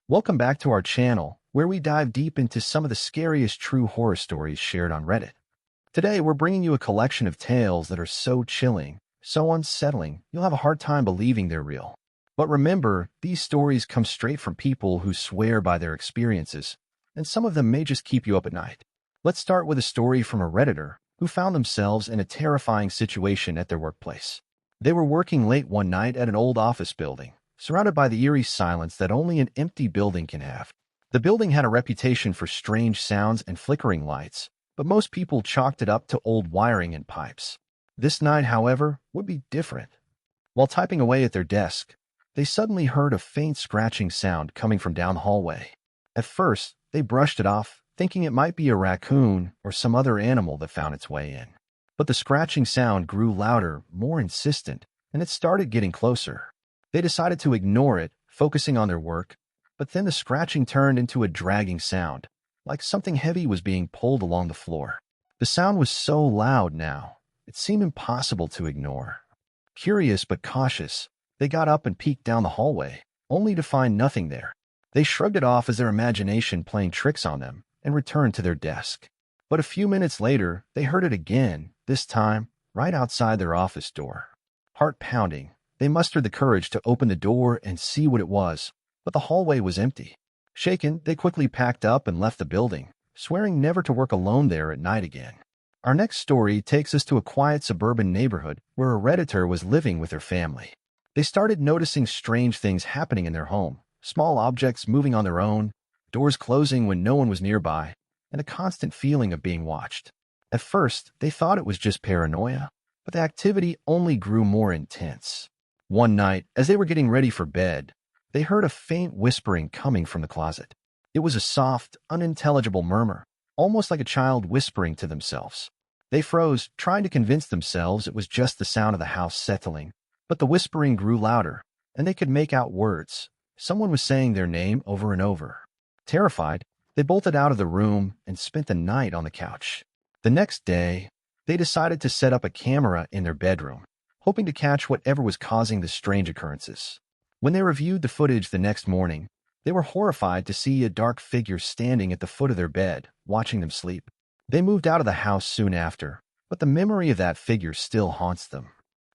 Welcome back to our channel, where we dive deep into some of the scariest true horror stories shared on Reddit. Today, we're bringing you a collection of tales that are so chilling, so unsettling, you'll have a hard time believing they're real. But remember, these stories come straight from people who swear by their experiences, and some of them may just keep you up at night. Let's start with a story from a Redditor who found themselves in a terrifying situation at their workplace. They were working late one night at an old office building, surrounded by the eerie silence that only an empty building can have. The building had a reputation for strange sounds and flickering lights, but most people chalked it up to old wiring and pipes. This night, however, would be different. While typing away at their desk, they suddenly heard a faint scratching sound coming from down the hallway. At first, they brushed it off, thinking it might be a raccoon or some other animal that found its way in. But the scratching sound grew louder, more insistent, and it started getting closer. They decided to ignore it, focusing on their work, but then the scratching turned into a dragging sound, like something heavy was being pulled along the floor. The sound was so loud now, it seemed impossible to ignore. Curious but cautious, they got up and peeked down the hallway, only to find nothing there. They shrugged it off as their imagination playing tricks on them and returned to their desk. But a few minutes later, they heard it again, this time right outside their office door. Heart pounding, they mustered the courage to open the door and see what it was, but the hallway was empty. Shaken, they quickly packed up and left the building, swearing never to work alone there at night again. Our next story takes us to a quiet suburban neighborhood where a Redditor was living with her family. They started noticing strange things happening in their home, small objects moving on their own, doors closing when no one was nearby, and a constant feeling of being watched. At first, they thought it was just paranoia, but the activity only grew more intense. One night, as they were getting ready for bed, they heard a faint whispering coming from the closet. It was a soft, unintelligible murmur, almost like a child whispering to themselves. They froze, trying to convince themselves it was just the sound of the house settling, but the whispering grew louder, and they could make out words. Someone was saying their name over and over. Terrified, they bolted out of the room and spent the night on the couch. The next day, they decided to set up a camera in their bedroom, hoping to catch whatever was causing the strange occurrences. When they reviewed the footage the next morning, they were horrified to see a dark figure standing at the foot of their bed, watching them sleep. They moved out of the house soon after, but the memory of that figure still haunts them.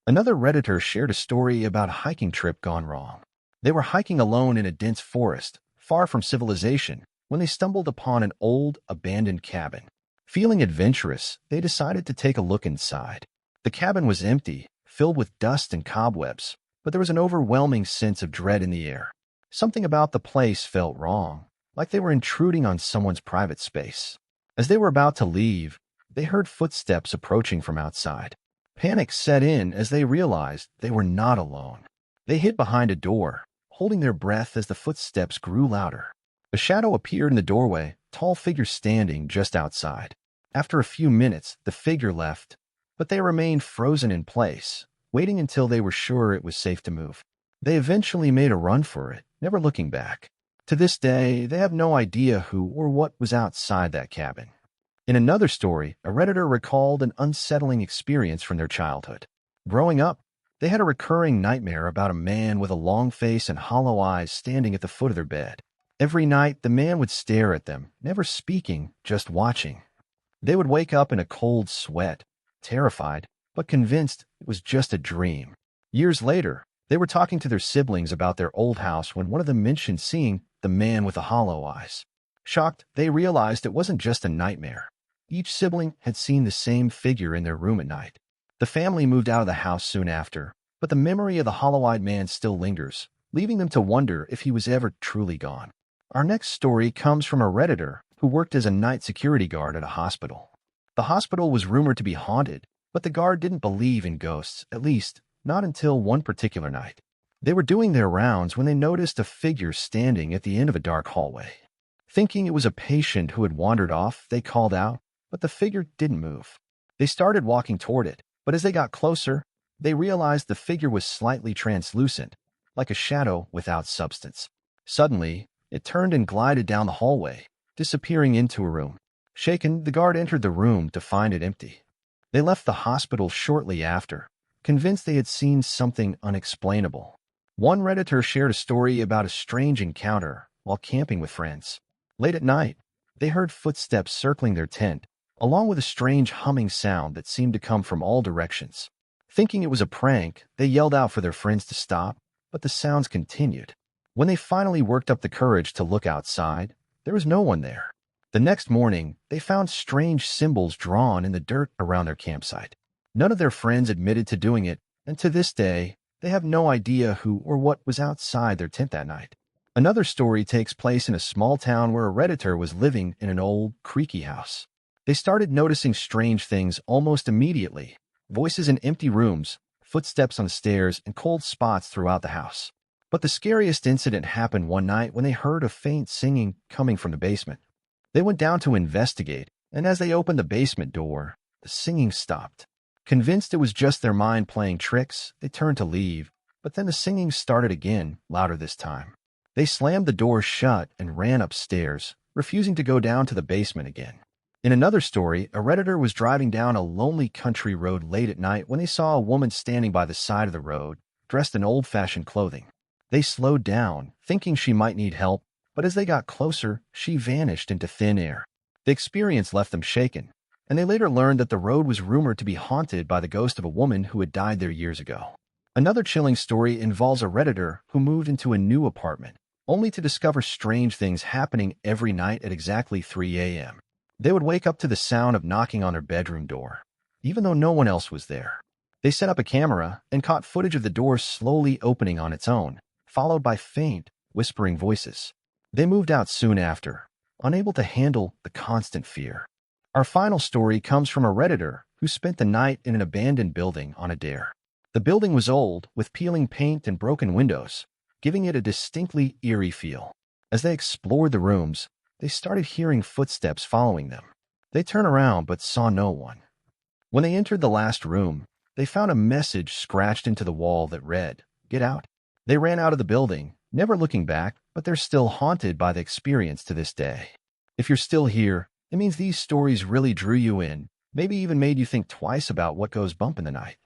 Another Redditor shared a story about a hiking trip gone wrong. They were hiking alone in a dense forest, far from civilization, when they stumbled upon an old, abandoned cabin. Feeling adventurous, they decided to take a look inside. The cabin was empty, filled with dust and cobwebs, but there was an overwhelming sense of dread in the air. Something about the place felt wrong, like they were intruding on someone's private space. As they were about to leave, they heard footsteps approaching from outside. Panic set in as they realized they were not alone. They hid behind a door, holding their breath as the footsteps grew louder. A shadow appeared in the doorway, tall figure standing just outside. After a few minutes, the figure left, but they remained frozen in place, waiting until they were sure it was safe to move. They eventually made a run for it, never looking back. To this day, they have no idea who or what was outside that cabin. In another story, a Redditor recalled an unsettling experience from their childhood. Growing up, they had a recurring nightmare about a man with a long face and hollow eyes standing at the foot of their bed. Every night, the man would stare at them, never speaking, just watching. They would wake up in a cold sweat, terrified, but convinced it was just a dream. Years later, they were talking to their siblings about their old house when one of them mentioned seeing the man with the hollow eyes. Shocked, they realized it wasn't just a nightmare. Each sibling had seen the same figure in their room at night. The family moved out of the house soon after, but the memory of the hollow-eyed man still lingers, leaving them to wonder if he was ever truly gone. Our next story comes from a Redditor who worked as a night security guard at a hospital. The hospital was rumored to be haunted, but the guard didn't believe in ghosts, at least not until one particular night. They were doing their rounds when they noticed a figure standing at the end of a dark hallway. Thinking it was a patient who had wandered off, they called out, but the figure didn't move. They started walking toward it, but as they got closer, they realized the figure was slightly translucent, like a shadow without substance. Suddenly, it turned and glided down the hallway, disappearing into a room. Shaken, the guard entered the room to find it empty. They left the hospital shortly after, convinced they had seen something unexplainable. One Redditor shared a story about a strange encounter while camping with friends. Late at night, they heard footsteps circling their tent, along with a strange humming sound that seemed to come from all directions. Thinking it was a prank, they yelled out for their friends to stop, but the sounds continued. When they finally worked up the courage to look outside, there was no one there. The next morning, they found strange symbols drawn in the dirt around their campsite. None of their friends admitted to doing it, and to this day, they have no idea who or what was outside their tent that night. Another story takes place in a small town where a Redditor was living in an old, creaky house. They started noticing strange things almost immediately: voices in empty rooms, footsteps on the stairs, and cold spots throughout the house. But the scariest incident happened one night when they heard a faint singing coming from the basement. They went down to investigate, and as they opened the basement door, the singing stopped. Convinced it was just their mind playing tricks, they turned to leave, but then the singing started again, louder this time. They slammed the door shut and ran upstairs, refusing to go down to the basement again. In another story, a Redditor was driving down a lonely country road late at night when they saw a woman standing by the side of the road, dressed in old-fashioned clothing. They slowed down, thinking she might need help, but as they got closer, she vanished into thin air. The experience left them shaken, and they later learned that the road was rumored to be haunted by the ghost of a woman who had died there years ago. Another chilling story involves a Redditor who moved into a new apartment, only to discover strange things happening every night at exactly 3 a.m. They would wake up to the sound of knocking on their bedroom door, even though no one else was there. They set up a camera and caught footage of the door slowly opening on its own, followed by faint, whispering voices. They moved out soon after, unable to handle the constant fear. Our final story comes from a Redditor who spent the night in an abandoned building on a dare. The building was old, with peeling paint and broken windows, giving it a distinctly eerie feel. As they explored the rooms, they started hearing footsteps following them. They turned around but saw no one. When they entered the last room, they found a message scratched into the wall that read, "Get out." They ran out of the building, never looking back, but they're still haunted by the experience to this day. If you're still here, it means these stories really drew you in, maybe even made you think twice about what goes bump in the night.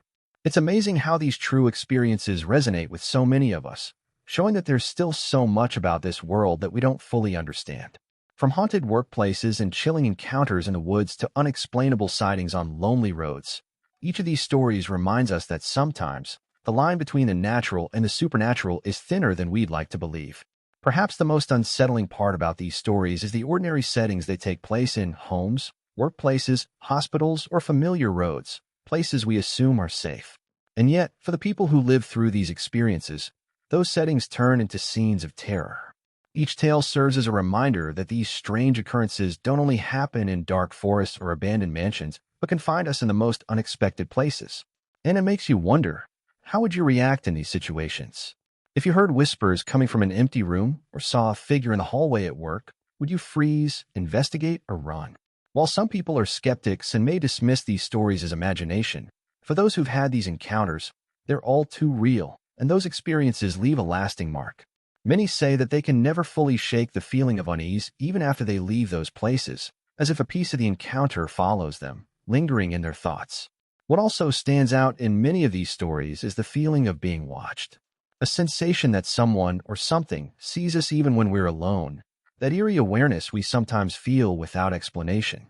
It's amazing how these true experiences resonate with so many of us, showing that there's still so much about this world that we don't fully understand. From haunted workplaces and chilling encounters in the woods to unexplainable sightings on lonely roads, each of these stories reminds us that sometimes the line between the natural and the supernatural is thinner than we'd like to believe. Perhaps the most unsettling part about these stories is the ordinary settings they take place in: homes, workplaces, hospitals, or familiar roads, places we assume are safe. And yet, for the people who live through these experiences, those settings turn into scenes of terror. Each tale serves as a reminder that these strange occurrences don't only happen in dark forests or abandoned mansions, but can find us in the most unexpected places. And it makes you wonder, how would you react in these situations? If you heard whispers coming from an empty room or saw a figure in the hallway at work, would you freeze, investigate, or run? While some people are skeptics and may dismiss these stories as imagination, for those who've had these encounters, they're all too real, and those experiences leave a lasting mark. Many say that they can never fully shake the feeling of unease even after they leave those places, as if a piece of the encounter follows them, lingering in their thoughts. What also stands out in many of these stories is the feeling of being watched. A sensation that someone or something sees us even when we're alone, that eerie awareness we sometimes feel without explanation.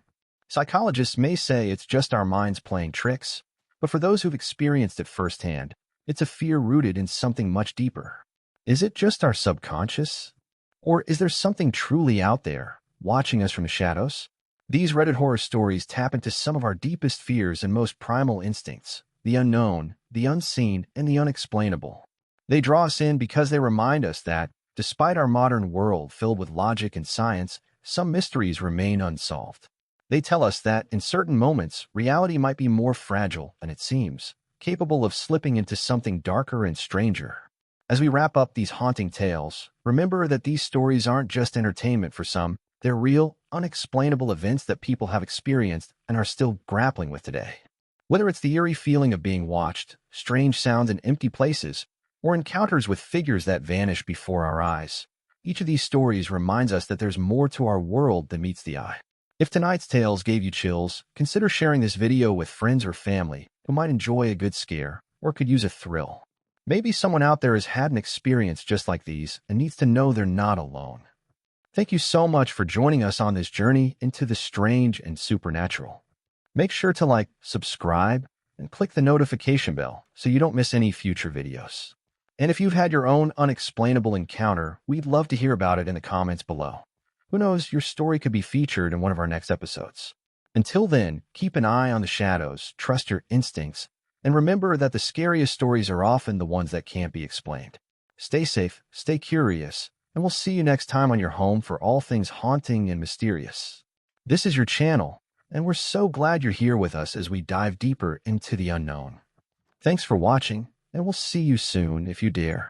Psychologists may say it's just our minds playing tricks, but for those who've experienced it firsthand, it's a fear rooted in something much deeper. Is it just our subconscious? Or is there something truly out there, watching us from the shadows? These Reddit horror stories tap into some of our deepest fears and most primal instincts: the unknown, the unseen, and the unexplainable. They draw us in because they remind us that, despite our modern world filled with logic and science, some mysteries remain unsolved. They tell us that, in certain moments, reality might be more fragile than it seems, capable of slipping into something darker and stranger. As we wrap up these haunting tales, remember that these stories aren't just entertainment for some, they're real, unexplainable events that people have experienced and are still grappling with today. Whether it's the eerie feeling of being watched, strange sounds in empty places, or encounters with figures that vanish before our eyes, each of these stories reminds us that there's more to our world than meets the eye. If tonight's tales gave you chills, consider sharing this video with friends or family who might enjoy a good scare or could use a thrill. Maybe someone out there has had an experience just like these and needs to know they're not alone. Thank you so much for joining us on this journey into the strange and supernatural. Make sure to like, subscribe, and click the notification bell so you don't miss any future videos. And if you've had your own unexplainable encounter, we'd love to hear about it in the comments below. Who knows, your story could be featured in one of our next episodes. Until then, keep an eye on the shadows, trust your instincts, and remember that the scariest stories are often the ones that can't be explained. Stay safe, stay curious, and we'll see you next time on your home for all things haunting and mysterious. This is your channel, and we're so glad you're here with us as we dive deeper into the unknown. Thanks for watching, and we'll see you soon if you dare.